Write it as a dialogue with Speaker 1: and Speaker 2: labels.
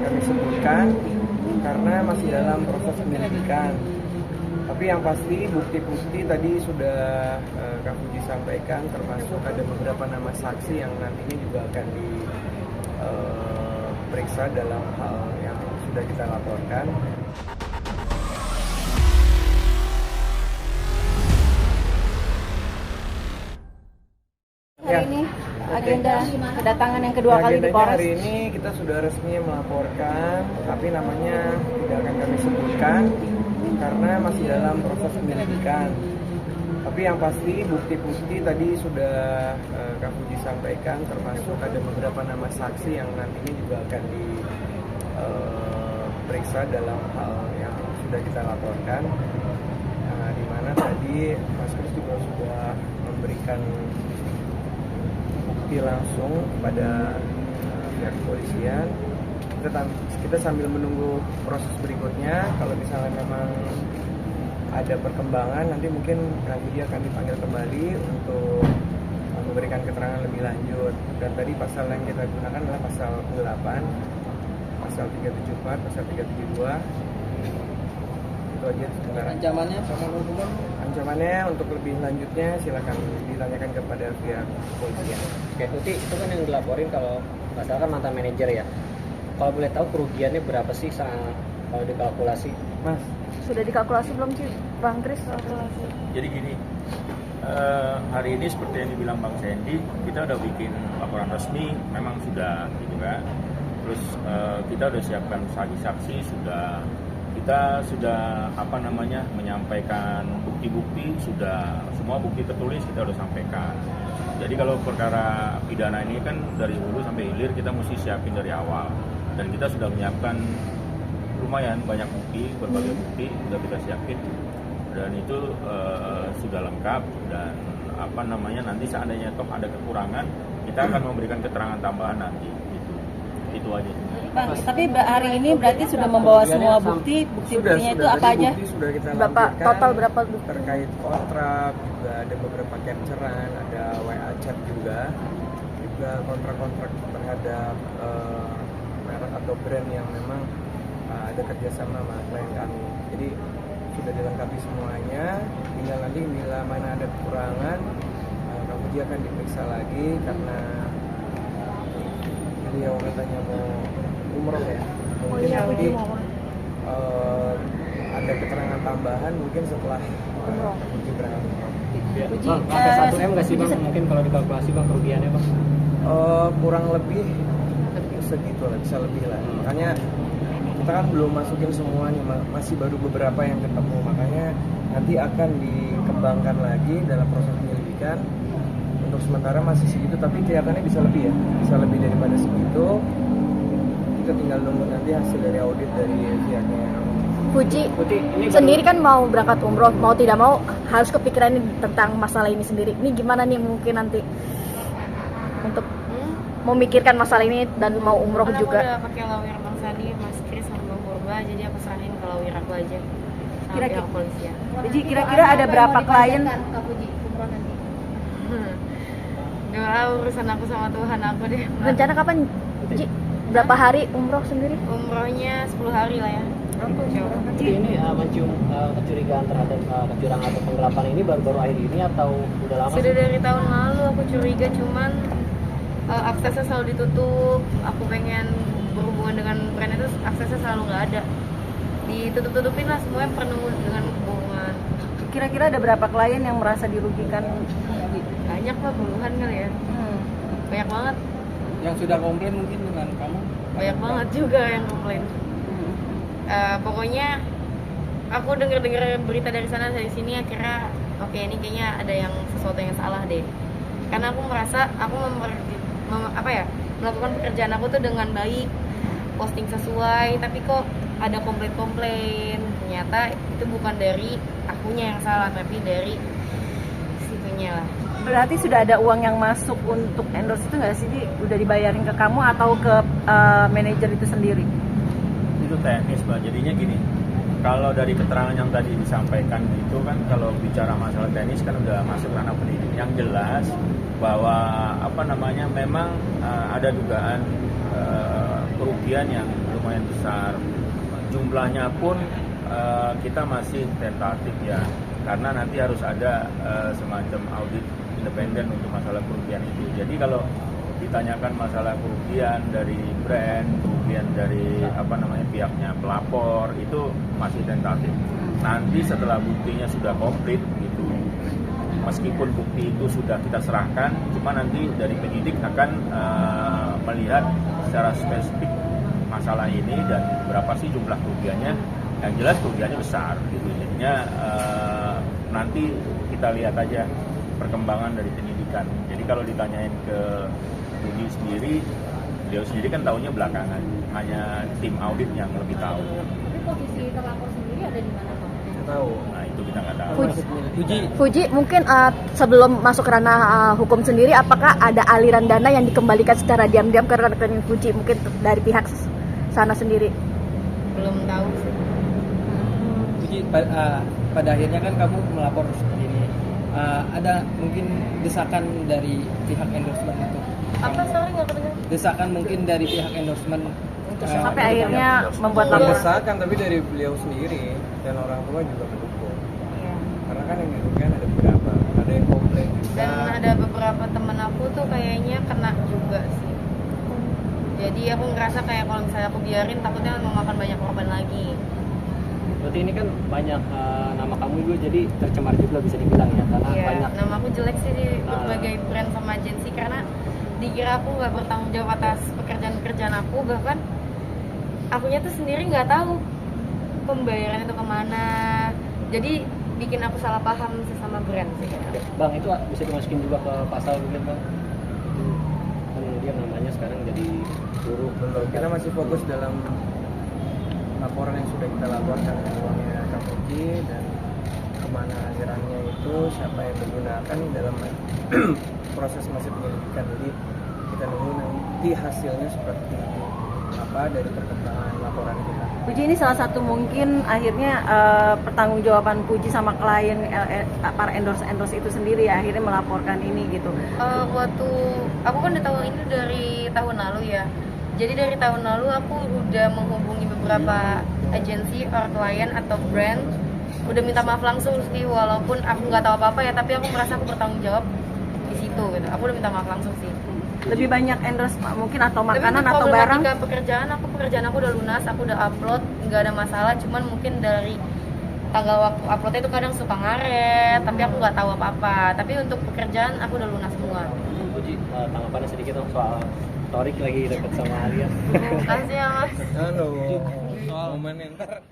Speaker 1: kami sebutkan karena masih dalam proses penyelidikan. Tapi yang pasti bukti-bukti tadi sudah Kak Fuji sampaikan, termasuk ada beberapa nama saksi yang nantinya juga akan diperiksa dalam hal yang sudah kita laporkan.
Speaker 2: Hari ini agenda kedatangan yang kedua kali di Polres.
Speaker 1: Hari ini kita sudah resmi melaporkan, tapi namanya tidak akan kami sebutkan karena masih dalam proses penyelidikan. Tapi yang pasti bukti-bukti tadi sudah Kak Fuji sampaikan, termasuk ada beberapa nama saksi yang nantinya juga akan diperiksa dalam hal yang sudah kita laporkan. Di mana tadi Mas Kris juga sudah memberikan bukti langsung kepada pihak kepolisian. Kita sambil menunggu proses berikutnya. Kalau misalnya memang ada perkembangan, nanti mungkin Kak Fuji akan dipanggil kembali untuk memberikan keterangan lebih lanjut. Dan tadi pasal yang kita gunakan adalah pasal 8, pasal 374, pasal 372. Itu aja sebenarnya.
Speaker 3: Ancamannya sama hukuman?
Speaker 1: Ancamannya untuk lebih lanjutnya silakan ditanyakan kepada pihak kepolisian.
Speaker 3: Oke, Tuti, itu kan yang dilaporin kalau nggak salah kan mantan manajer ya. Kalau boleh tahu kerugiannya berapa sih kalau dikalkulasi?
Speaker 1: Mas,
Speaker 2: Sudah dikalkulasi belum sih, Bang Kris?
Speaker 4: Jadi gini, hari ini seperti yang dibilang Bang Sandy, kita udah bikin laporan resmi, memang sudah gitu kan. Terus kita udah siapkan saksi-saksi, kita sudah menyampaikan bukti-bukti, sudah semua bukti tertulis kita udah sampaikan. Jadi kalau perkara pidana ini kan dari hulu sampai hilir kita mesti siapin dari awal, dan kita sudah menyiapkan lumayan banyak bukti, berbagai bukti sudah kita siapin, dan itu sudah lengkap. Dan nanti seandainya toh ada kekurangan, kita akan memberikan keterangan tambahan nanti. Itu aja.
Speaker 2: Bang, tapi hari ini berarti sudah membawa semua bukti-buktinya itu apa aja?
Speaker 1: Sudah kita
Speaker 2: Berapa
Speaker 1: lampirkan,
Speaker 2: total berapa bukti?
Speaker 1: terkait kontrak, juga ada beberapa capturean, ada WA chat juga kontrak-kontrak terhadap merek atau brand yang memang ada kerjasama sama klien kami. Jadi sudah dilengkapi semuanya, tinggal nanti bila mana ada kekurangan, Kak Fuji akan diperiksa lagi karena beliau katanya mau umroh ya. Mungkin nanti ada keterangan tambahan mungkin setelah Kak Fuji berangkat umroh.
Speaker 3: Bang, sampai 1 M nggak sih Bang? Mungkin kalau dikalkulasi Bang kerugiannya Bang?
Speaker 1: Kurang lebih segitu lah, bisa lebih lah. Makanya kita kan belum masukin semuanya, masih baru beberapa yang ketemu. Makanya nanti akan dikembangkan lagi dalam proses penyelidikan. Untuk sementara masih segitu, tapi kelihatannya bisa lebih ya, bisa lebih daripada segitu. Kita tinggal nunggu nanti hasil dari audit dari pihaknya.
Speaker 2: Fuji
Speaker 3: ini
Speaker 2: sendiri kan mau berangkat umroh, mau tidak mau harus kepikiran tentang masalah ini sendiri. Ini gimana nih mungkin nanti untuk memikirkan masalah ini dan mau umroh
Speaker 5: Aku
Speaker 2: juga?
Speaker 5: udah pakai lawyer Bang Sandi, Mas Kris sama Bang Purba, jadi aku serahin ke lawyer aku aja sama
Speaker 2: Kira-kira-
Speaker 5: pihak kepolisian.
Speaker 2: Jadi kira-kira ada berapa klien?
Speaker 5: Udah urusan aku sama Tuhan aku deh.
Speaker 2: Rencana kapan, Ji? Berapa hari umroh sendiri?
Speaker 5: Umrohnya 10 hari lah ya.
Speaker 3: Jadi ini mencium kecurigaan terhadap kecurangan atau penggelapan ini baru-baru akhir ini atau udah lama?
Speaker 5: Sudah dari tahun lalu aku curiga, cuman aksesnya selalu ditutup. Aku pengen berhubungan dengan brand itu, aksesnya selalu nggak ada. Ditutup-tutupin lah semuanya penuh dengan hubungan.
Speaker 2: Kira-kira ada berapa klien yang merasa dirugikan?
Speaker 5: Banyak lah, puluhan kali ya. Banyak banget.
Speaker 3: Yang sudah komplain mungkin dengan kamu?
Speaker 5: Banyak banget juga yang komplain. Pokoknya aku dengar berita dari sana dari sini, akhirnya oke, ini kayaknya ada yang sesuatu yang salah deh. Karena aku merasa aku melakukan pekerjaan aku tuh dengan baik, posting sesuai, tapi kok ada komplain. Ternyata itu bukan dari akunya yang salah, tapi dari situnya lah.
Speaker 2: Berarti sudah ada uang yang masuk untuk endorse itu nggak sih? Udah dibayarin ke kamu atau ke manajer itu sendiri?
Speaker 4: Itu teknis Mbak, jadinya gini, kalau dari keterangan yang tadi disampaikan itu kan, kalau bicara masalah teknis kan udah masuk ranah penyidik. Yang jelas bahwa memang ada dugaan kerugian yang lumayan besar. Jumlahnya pun kita masih tentatif ya, karena nanti harus ada semacam audit independen untuk masalah kerugian itu. Jadi kalau ditanyakan masalah kerugian dari brand, kerugian dari pihaknya pelapor, itu masih tentatif. Nanti setelah buktinya sudah komplit gitu, meskipun bukti itu sudah kita serahkan, cuma nanti dari penyidik akan melihat secara spesifik masalah ini dan berapa sih jumlah kerugiannya. Yang jelas kerugiannya besar gitu. Jadinya nanti kita lihat aja perkembangan dari penyidikan. Jadi kalau ditanyain ke Budi sendiri, beliau sendiri kan tahunya belakangan, hanya tim audit yang lebih tahu.
Speaker 2: Tapi posisi terlapor sendiri ada di mana, Bang?
Speaker 1: Nggak tahu.
Speaker 4: Nah itu kita nggak tahu.
Speaker 2: Fuji mungkin sebelum masuk ranah hukum sendiri, apakah ada aliran dana yang dikembalikan secara diam-diam ke rekening Fuji mungkin dari pihak sana sendiri?
Speaker 5: Belum tahu sih.
Speaker 6: Jadi pada akhirnya kan kamu melapor seperti ini. Ada mungkin desakan dari pihak endorsement itu.
Speaker 5: Apa, sorry nggak kedengar?
Speaker 6: Desakan mungkin dari pihak endorsement
Speaker 2: Sampai akhirnya membuat
Speaker 5: Iya.
Speaker 2: laporan.
Speaker 1: Desakan tapi dari beliau sendiri dan orang tua juga mendukung.
Speaker 2: Iya.
Speaker 1: Karena kan yang dirugikan ada beberapa, ada yang komplain juga.
Speaker 5: Dan ada beberapa temen aku tuh kayaknya kena juga sih. Jadi aku ngerasa kayak kalau misalnya aku biarin takutnya memakan banyak korban lagi.
Speaker 3: Berarti ini kan banyak nama kamu juga jadi tercemar juga bisa dibilang ya, karena
Speaker 5: Iya,
Speaker 3: banyak.
Speaker 5: nama aku jelek sih di berbagai brand sama agensi karena dikira aku nggak bertanggung jawab atas pekerjaan-pekerjaan aku, bahkan akunya tuh sendiri nggak tahu pembayaran itu kemana. Jadi bikin aku salah paham sesama brand sih kayaknya.
Speaker 3: Bang, itu bisa dimasukin juga ke pasal mungkin Bang. Kan dia namanya sekarang jadi guru.
Speaker 1: Belum, kita masih fokus dalam laporan yang sudah kita laporkan, uangnya Kamuji dan kemana alirannya itu, siapa yang menggunakan dalam proses masih penyelidikan. Jadi kita nunggu nanti hasilnya seperti apa dari perkembangan laporan kita.
Speaker 2: Puji ini salah satu mungkin akhirnya pertanggungjawaban Puji sama klien para endorse itu sendiri ya, akhirnya melaporkan ini gitu.
Speaker 5: Waktu aku kan udah tahu ini dari tahun lalu ya. Jadi dari tahun lalu aku udah menghubungi beberapa agensi or klien atau brand, udah minta maaf langsung sih, walaupun aku nggak tahu apa-apa ya, tapi aku merasa aku bertanggung jawab di situ gitu. Aku udah minta maaf langsung sih.
Speaker 2: Lebih banyak endorse mungkin atau makanan
Speaker 5: tapi
Speaker 2: atau barang.
Speaker 5: pekerjaan aku udah lunas, aku udah upload, nggak ada masalah. Cuman mungkin dari tanggal waktu uploadnya itu kadang suka ngaret, tapi aku nggak tahu apa-apa. Tapi untuk pekerjaan aku udah lunas semua.
Speaker 3: Puji, tanggapannya sedikit dong soal Torik lagi deket sama Alia.
Speaker 5: Makasih ya mas.
Speaker 1: Halo, soal momen ntar